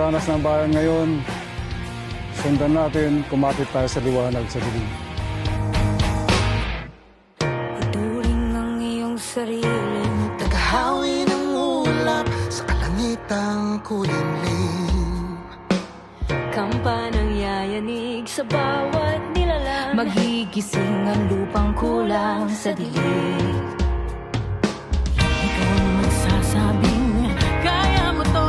dinaranas ng bayan ngayon, sundan natin, kumapit tayo sa liwanag sa dilim. Ituring ang iyong sariling tagahawi ng ulap sa kalangitang kulimlim. kampanang yayanig sa bawat nilalang. Magigising ang lupang kulang sa dilig. Ikaw ang magsasabing kaya mo to,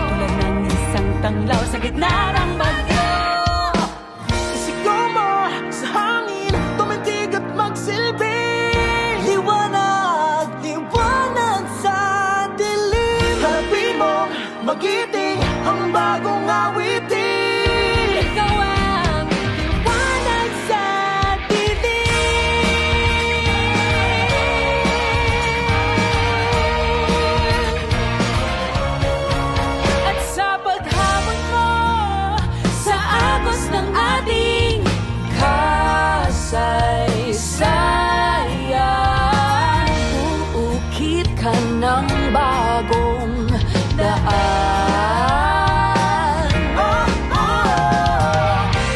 tulad ng isang tanglaw sa gitna ng bagyo. Isigaw mo sa hangin, tumindig at magsilbing liwanag, liwanag sa dilim. Harapin mo, magiting ang bagong awitin. Ikaw ang liwanag sa dilim. At sa paghamon mo sa agos ng ating kasaysayan, uukit ka ng bagong daan.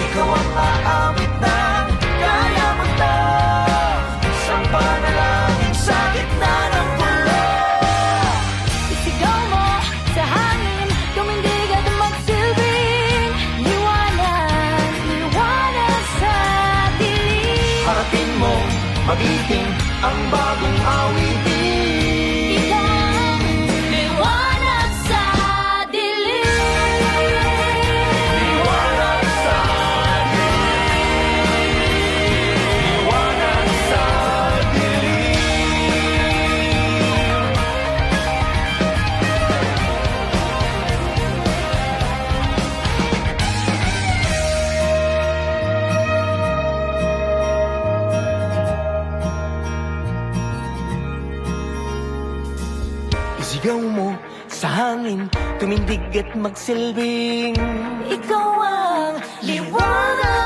Ikaw ang aawit ng kaya mo to, isang panalangin sa gitna ng gulo. Isigaw mo sa hangin, tumindig at magsilbing liwanag, liwanag sa dilim. Harapin mo, magiting ang bagong awitin. Ikaw ang liwanag sa dilim. Liwanag sa dilim. Liwanag sa dilim. Isigaw mo sa hangin, tumindig at magsilbing Ikaw ang liwanag